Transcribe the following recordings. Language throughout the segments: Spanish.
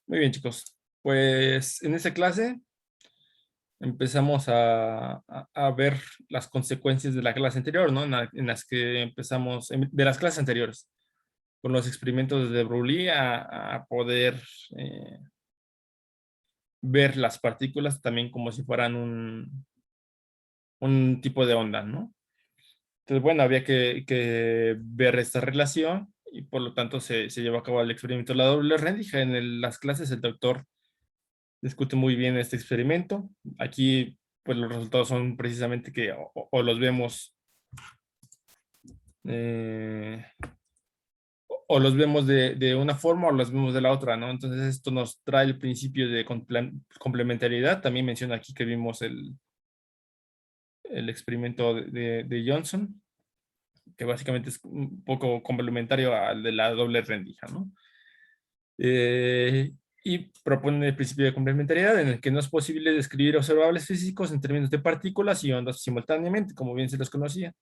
Muy bien, chicos. Pues en esta clase empezamos a ver las consecuencias de la clase anterior, ¿no? En las que empezamos, de las clases anteriores, con los experimentos de Broglie a poder eh, ver las partículas también como si fueran un tipo de onda, ¿no? Entonces, bueno, había que ver esta relación y por lo tanto se llevó a cabo el experimento de la doble rendija. En las clases el doctor discute muy bien este experimento. Aquí, pues los resultados son precisamente que o los vemos eh, o los vemos de una forma o los vemos de la otra, ¿no? Entonces esto nos trae el principio de complementariedad. También menciona aquí que vimos el experimento de Johnson, que básicamente es un poco complementario al de la doble rendija, ¿no? Y propone el principio de complementariedad en el que no es posible describir observables físicos en términos de partículas y ondas simultáneamente, como bien se los comentaba.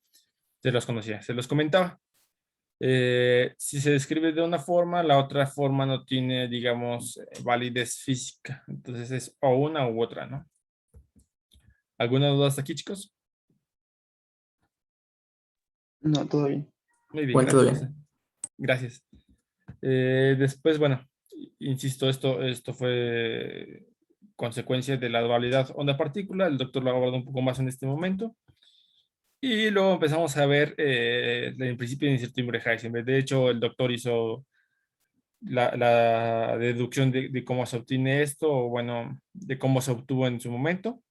Si se describe de una forma, la otra forma no tiene, digamos, validez física. Entonces es o una u otra, ¿no? ¿Alguna duda hasta aquí, chicos? No, todo bien. Muy bien, Bueno, todo gracias, José. bien. Gracias. Después, bueno, insisto, esto fue consecuencia de la dualidad onda-partícula. El doctor lo ha abordado un poco más en este momento. Y luego empezamos a ver el principio de incertidumbre de Heisenberg. De hecho, el doctor hizo la deducción de cómo se obtiene esto, o bueno, de cómo se obtuvo en su momento.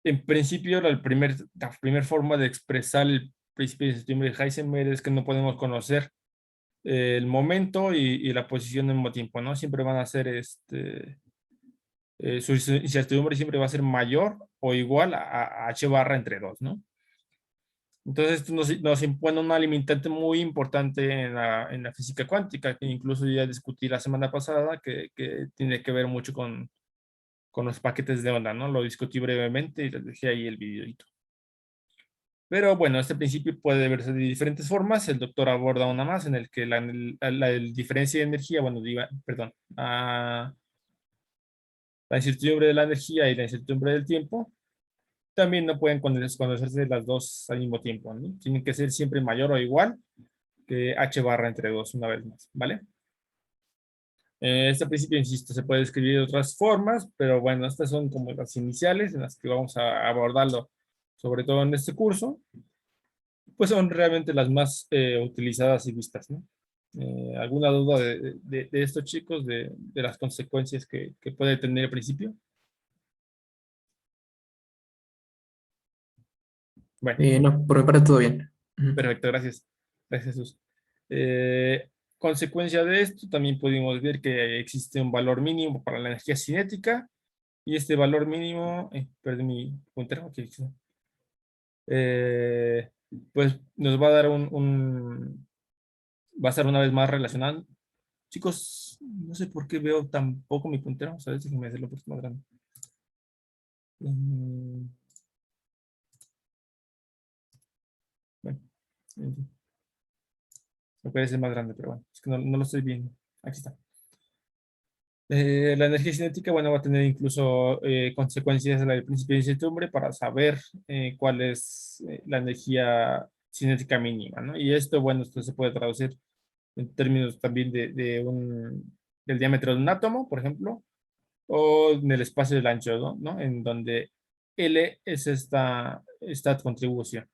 En principio, la primer forma de expresar el principio de incertidumbre de Heisenberg es que no podemos conocer el momento y la posición al mismo tiempo, ¿no? Siempre van a ser, su incertidumbre siempre va a ser mayor o igual a h barra entre 2, ¿no? Entonces, esto nos impone una limitante muy importante en la física cuántica, que incluso ya discutí la semana pasada, que tiene que ver mucho con los paquetes de onda, ¿no? Lo discutí brevemente y les dejé ahí el videito. Pero bueno, este principio puede verse de diferentes formas. El doctor aborda una más en el que la diferencia de energía, bueno, perdón, la incertidumbre de la energía y la incertidumbre del tiempo también no pueden conocerse las dos al mismo tiempo, ¿no? Tienen que ser siempre mayor o igual que h barra entre 2 una vez más, ¿vale? Este principio, insisto, se puede escribir de otras formas, pero bueno, estas son como las iniciales en las que vamos a abordarlo, sobre todo en este curso, pues son realmente las más utilizadas y vistas, ¿no? ¿Alguna duda de estos chicos, de las consecuencias que puede tener el principio? Bueno, No, por mi parte todo bien. Ujú. perfecto, gracias. Gracias, Jesús. Consecuencia de esto, también pudimos ver que existe un valor mínimo para la energía cinética, y este valor mínimo, perdí mi puntero, aquí está. Eh, pues nos va a dar va a estar una vez más relacionado. Chicos, no sé por qué veo tan poco mi puntero, ¿sabes? Déjenme hacerlo un poquito más grande. Mm, Bueno, en fin, me parece más grande, pero bueno, es que no lo estoy viendo. Aquí está. La energía cinética, bueno, va a tener incluso consecuencias en el principio de incertidumbre para saber cuál es la energía cinética mínima, ¿no? Y esto, bueno, esto se puede traducir en términos también del diámetro de un átomo, por ejemplo, o en el espacio del ancho, ¿no? En donde L es esta contribución.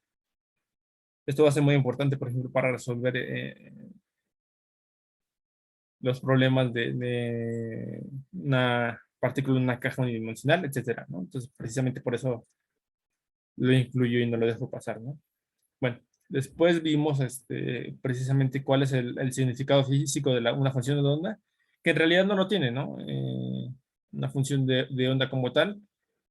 Esto va a ser muy importante, por ejemplo, para resolver los problemas de una partícula en una caja unidimensional, etcétera, ¿no? Entonces, precisamente por eso lo incluyo y no lo dejo pasar, ¿no? Bueno, después vimos precisamente cuál es el significado físico de una función de onda, que en realidad no lo tiene, ¿no? Una función de onda como tal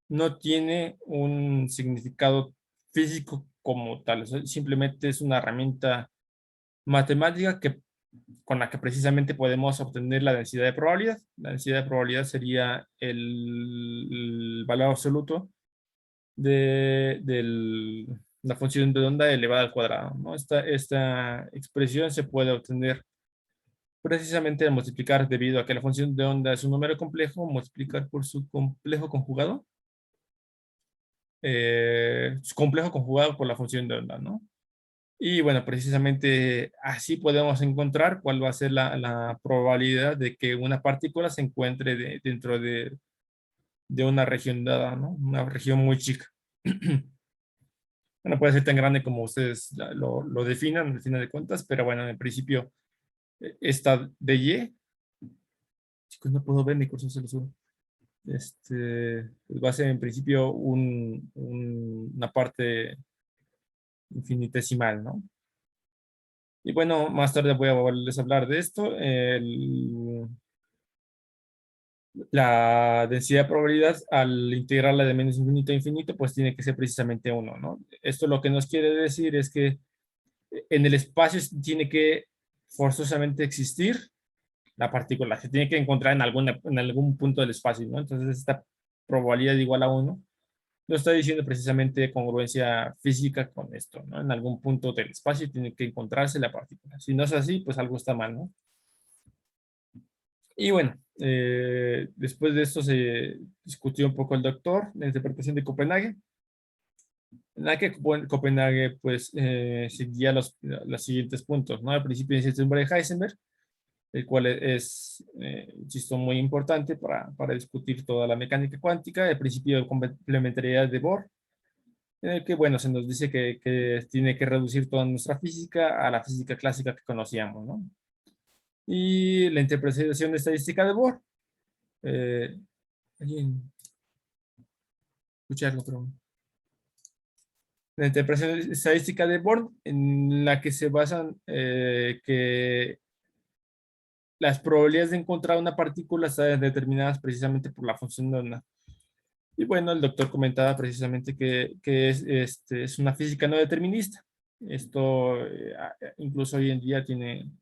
no tiene un significado físico como tal, o sea, simplemente es una herramienta matemática con la que precisamente podemos obtener la densidad de probabilidad. La densidad de probabilidad sería el valor absoluto del la función de onda elevada al cuadrado, ¿no? Esta expresión se puede obtener precisamente al multiplicar debido a que la función de onda es un número complejo, multiplicar por su complejo conjugado. Su complejo conjugado por la función de onda, ¿no? Y bueno, precisamente así podemos encontrar cuál va a ser la probabilidad de que una partícula se encuentre dentro de una región dada, ¿no? Una región muy chica. No puede ser tan grande como ustedes lo definan, al final de cuentas, pero bueno, en principio, esta de Y, chicos, no puedo ver mi cursor, se lo subo. Pues va a ser en principio una parte infinitesimal, ¿no? Y bueno, más tarde voy a volverles a hablar de esto. La densidad de probabilidad al integrarla de menos infinito a infinito, pues tiene que ser precisamente 1, ¿no? Esto lo que nos quiere decir es que en el espacio tiene que forzosamente existir la partícula, se tiene que encontrar en algún punto del espacio, ¿no? Entonces esta probabilidad igual a 1 no está diciendo precisamente congruencia física con esto, ¿no? En algún punto del espacio tiene que encontrarse la partícula. Si no es así, pues algo está mal, ¿no? Y bueno, después de esto se discutió un poco el doctor, la interpretación de Copenhague. En la que Copenhague pues seguía los siguientes puntos, ¿no? El principio de incertidumbre de Heisenberg, el cual es, insisto, muy importante para discutir toda la mecánica cuántica, el principio de complementariedad de Bohr, en el que, bueno, se nos dice que tiene que reducir toda nuestra física a la física clásica que conocíamos, ¿no? Y la interpretación estadística de Bohr. ¿Alguien escucha algo? Pero la interpretación estadística de Bohr, en la que se basan que las probabilidades de encontrar una partícula están determinadas precisamente por la función de onda. Y bueno, el doctor comentaba precisamente que es una física no determinista. Esto incluso hoy en día tiene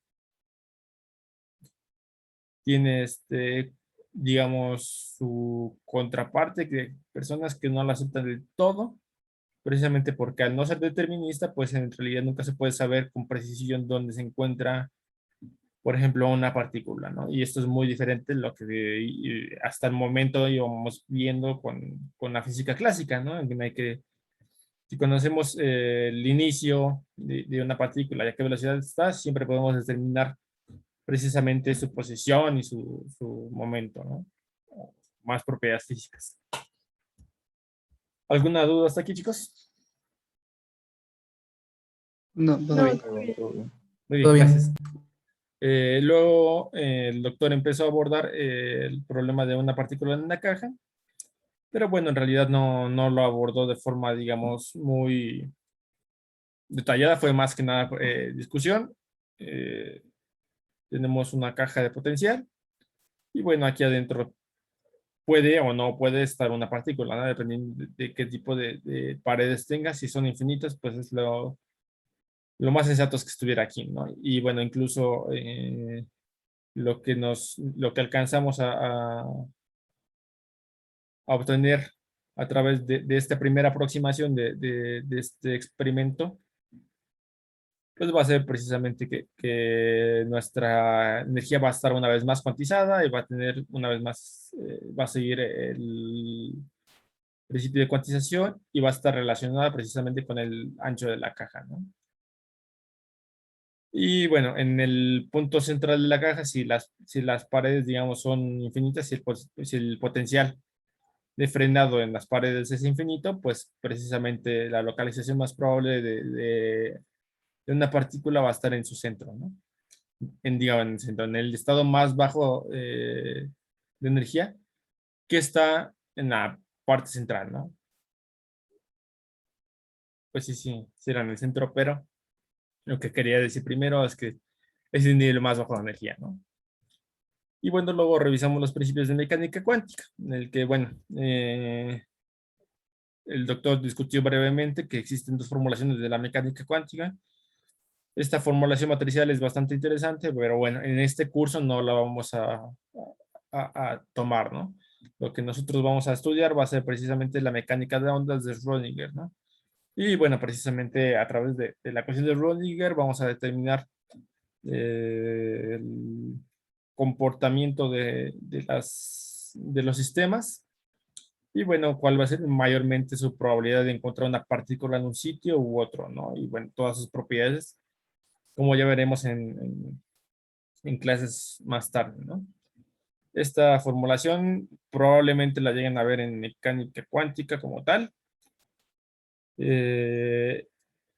digamos, su contraparte, que personas que no la aceptan del todo, precisamente porque al no ser determinista, pues en realidad nunca se puede saber con precisión dónde se encuentra, por ejemplo, una partícula, ¿no? Y esto es muy diferente de lo que hasta el momento íbamos viendo con la física clásica, ¿no? En que hay que, si conocemos el inicio de una partícula y a qué velocidad está, siempre podemos determinar precisamente su posición y su momento, ¿no? Más propiedades físicas. ¿Alguna duda hasta aquí, chicos? No, todo No, bien. Todo Muy bien, bien. gracias. Luego el doctor empezó a abordar el problema de una partícula en una caja, pero bueno, en realidad no lo abordó de forma, digamos, muy detallada, fue más que nada discusión. Tenemos una caja de potencial y bueno, aquí adentro puede o no puede estar una partícula, ¿no? Dependiendo de qué tipo de paredes tenga. Si son infinitas, pues es lo más sensato es que estuviera aquí, ¿no? Y bueno, incluso lo que alcanzamos a obtener a través de esta primera aproximación de este experimento, pues va a ser precisamente que nuestra energía va a estar una vez más cuantizada y va a tener una vez más, va a seguir el principio de cuantización y va a estar relacionada precisamente con el ancho de la caja, ¿no? Y bueno, en el punto central de la caja, si las paredes, digamos, son infinitas, si el potencial de frenado en las paredes es infinito, pues precisamente la localización más probable de una partícula va a estar en su centro, ¿no? Digamos, en el centro, en el estado más bajo de energía, que está en la parte central, ¿no? Pues sí era en el centro, pero lo que quería decir primero es que es el nivel más bajo de energía, ¿no? Y bueno, luego revisamos los principios de mecánica cuántica, en el que, bueno, el doctor discutió brevemente que existen dos formulaciones de la mecánica cuántica. Esta formulación matricial es bastante interesante, pero bueno, en este curso no la vamos a tomar, ¿no? Lo que nosotros vamos a estudiar va a ser precisamente la mecánica de ondas de Schrödinger, ¿no? Y bueno, precisamente a través de la ecuación de Schrödinger vamos a determinar el comportamiento de los sistemas y bueno, cuál va a ser mayormente su probabilidad de encontrar una partícula en un sitio u otro, ¿no? Y bueno, todas sus propiedades, como ya veremos en clases más tarde, ¿no? Esta formulación probablemente la lleguen a ver en mecánica cuántica como tal. Eh,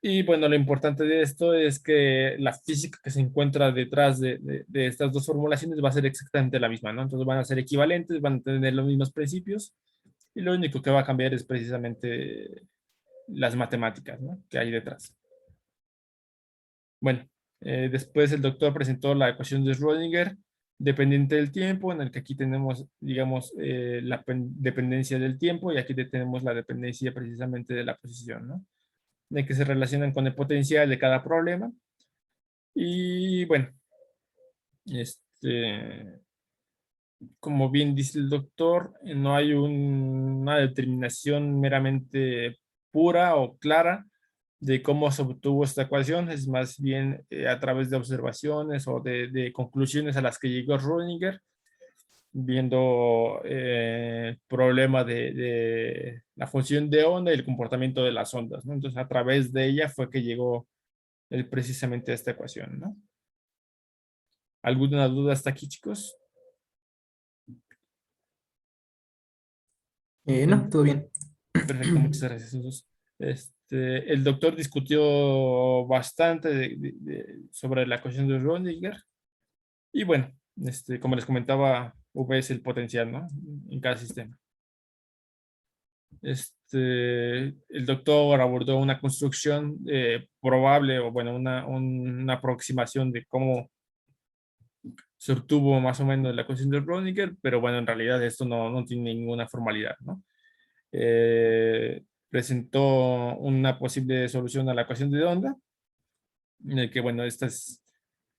y bueno, lo importante de esto es que la física que se encuentra detrás de estas dos formulaciones va a ser exactamente la misma, ¿no? Entonces van a ser equivalentes, van a tener los mismos principios y lo único que va a cambiar es precisamente las matemáticas, ¿no? Que hay detrás. Bueno, después el doctor presentó la ecuación de Schrödinger dependiente del tiempo, en el que aquí tenemos, digamos, la dependencia del tiempo y aquí tenemos la dependencia precisamente de la posición, ¿no? De que se relacionan con el potencial de cada problema. Y bueno, como bien dice el doctor, no hay una determinación meramente pura o clara de cómo se obtuvo esta ecuación, es más bien a través de observaciones o de conclusiones a las que llegó Schrödinger, viendo el problema de la función de onda y el comportamiento de las ondas, ¿no? Entonces, a través de ella fue que llegó precisamente a esta ecuación, ¿no? ¿Alguna duda hasta aquí, chicos? No, todo bien. Perfecto, muchas gracias, Jesús. El doctor discutió bastante sobre la ecuación de Schrödinger y bueno, como les comentaba, V es el potencial, ¿no? En cada sistema. El doctor abordó una construcción probable o bueno, una aproximación de cómo se obtuvo más o menos la ecuación de Schrödinger, pero bueno, en realidad esto no tiene ninguna formalidad, ¿no? Presentó una posible solución a la ecuación de onda, en el que, bueno, estas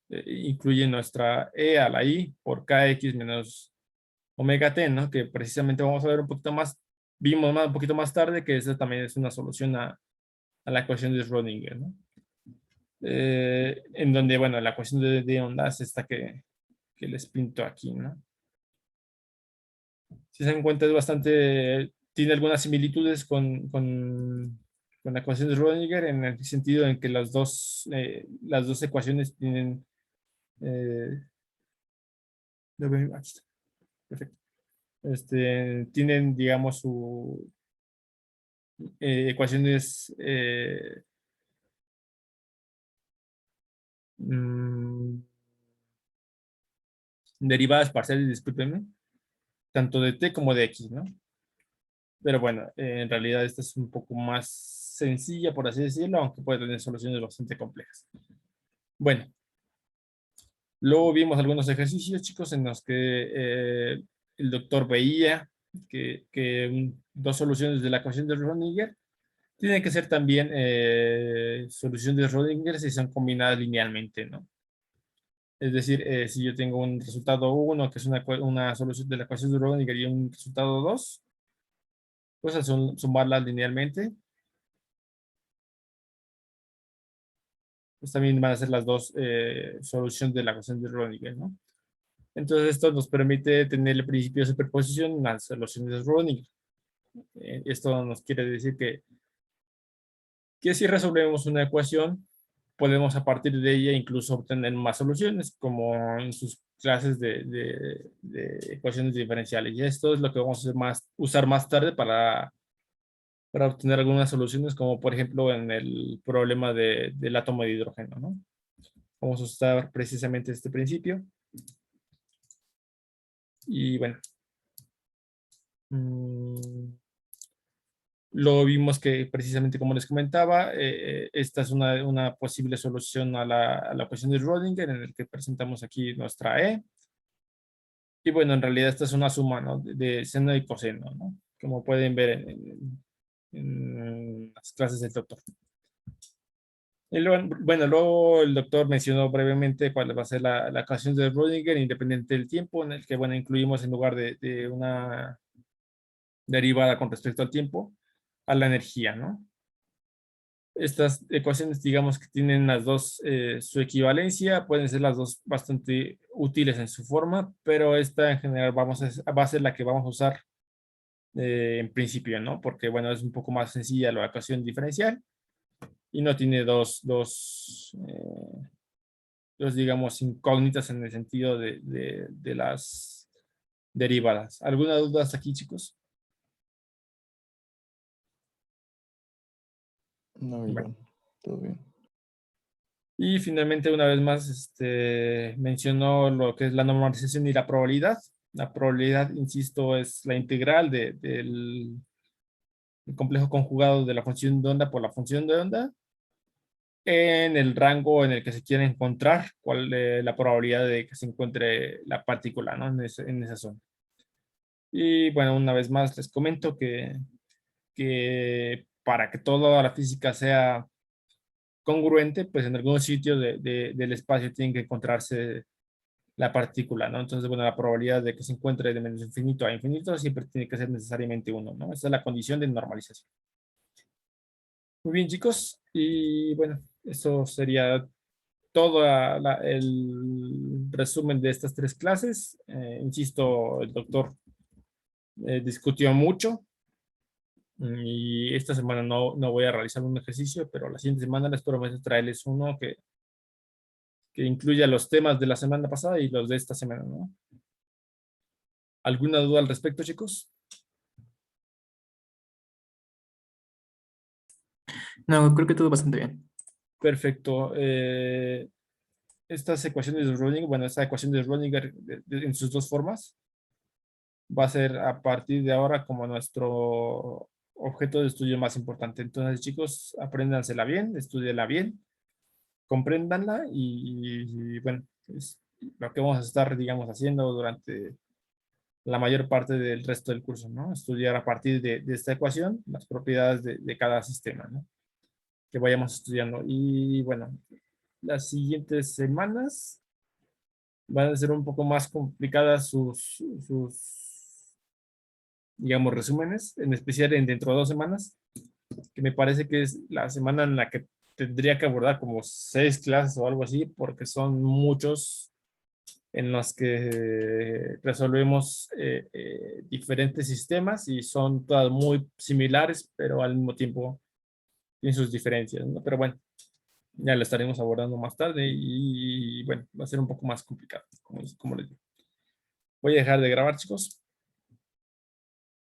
incluye nuestra E a la I por KX menos omega t, ¿no? Que precisamente vamos a ver un poquito más, vimos un poquito más tarde que esa también es una solución a la ecuación de Schrödinger, ¿no? En donde, bueno, la ecuación de onda es esta que les pinto aquí, ¿no? Si se dan cuenta es bastante, tiene algunas similitudes con la ecuación de Schrödinger en el sentido en que las dos ecuaciones tienen, aquí está, perfecto. Tienen, digamos, su ecuaciones mm, derivadas parciales, discúlpenme, tanto de t como de x, ¿no? Pero bueno, en realidad esta es un poco más sencilla, por así decirlo, aunque puede tener soluciones bastante complejas. Bueno, luego vimos algunos ejercicios, chicos, en los que el doctor veía que dos soluciones de la ecuación de Schrödinger tienen que ser también soluciones de Schrödinger si son combinadas linealmente, ¿no? Es decir, si yo tengo un resultado 1, que es una solución de la ecuación de Schrödinger, y un resultado 2, pues al sumarlas linealmente, pues también van a ser las dos soluciones de la ecuación de Schrödinger, ¿no? Entonces esto nos permite tener el principio de superposición en las soluciones de Schrödinger. Esto nos quiere decir que si resolvemos una ecuación, podemos a partir de ella incluso obtener más soluciones, como en sus clases de ecuaciones diferenciales. Y esto es lo que vamos a usar más tarde para obtener algunas soluciones, como por ejemplo en el problema del átomo de hidrógeno, ¿no? Vamos a usar precisamente este principio. Y bueno. Lo vimos que precisamente como les comentaba, esta es una posible solución a la ecuación de Schrödinger en el que presentamos aquí nuestra E. Y bueno, en realidad esta es una suma, ¿no? De seno y coseno, ¿no? Como pueden ver en las clases del doctor. Y luego, bueno, luego el doctor mencionó brevemente cuál va a ser la ecuación de Schrödinger independiente del tiempo, en el que, bueno, incluimos en lugar de una derivada con respecto al tiempo, a la energía, ¿no? Estas ecuaciones, digamos que tienen las dos su equivalencia, pueden ser las dos bastante útiles en su forma, pero esta en general va a ser la que vamos a usar en principio, ¿no? Porque, bueno, es un poco más sencilla la ecuación diferencial y no tiene dos, digamos, incógnitas en el sentido de las derivadas. ¿Alguna duda hasta aquí, chicos? No, Bueno. igual. Todo bien. Y finalmente, una vez más, mencionó lo que es la normalización y la probabilidad. La probabilidad, insisto, es la integral del complejo conjugado de la función de onda por la función de onda en el rango en el que se quiere encontrar, cuál es la probabilidad de que se encuentre la partícula, ¿no? En esa zona. Y bueno, una vez más les comento que para que toda la física sea congruente, pues en algún sitio del espacio tiene que encontrarse la partícula, ¿no? Entonces, bueno, la probabilidad de que se encuentre de menos infinito a infinito siempre tiene que ser necesariamente uno, ¿no? Esa es la condición de normalización. Muy bien, chicos. Y bueno, eso sería todo el resumen de estas tres clases. Insisto, el doctor discutió mucho y esta semana no voy a realizar un ejercicio, pero la siguiente semana les prometo traerles uno que incluya los temas de la semana pasada y los de esta semana, ¿no? ¿Alguna duda al respecto, chicos? No, creo que todo bastante bien. Perfecto. Estas ecuaciones de Schrödinger, bueno, esta ecuación de Schrödinger en sus dos formas va a ser a partir de ahora como nuestro objeto de estudio más importante. Entonces, chicos, apréndansela bien, estudienla bien, compréndanla y bueno, es lo que vamos a estar, digamos, haciendo durante la mayor parte del resto del curso, ¿no? Estudiar a partir de esta ecuación las propiedades de cada sistema, ¿no? Que vayamos estudiando. Y bueno, las siguientes semanas van a ser un poco más complicadas sus digamos, resúmenes, en especial dentro de 2 semanas, que me parece que es la semana en la que tendría que abordar como 6 clases o algo así, porque son muchos en los que resolvemos diferentes sistemas y son todas muy similares, pero al mismo tiempo tienen sus diferencias, ¿no? Pero bueno, ya lo estaremos abordando más tarde y bueno, va a ser un poco más complicado, como les digo. Voy a dejar de grabar, chicos.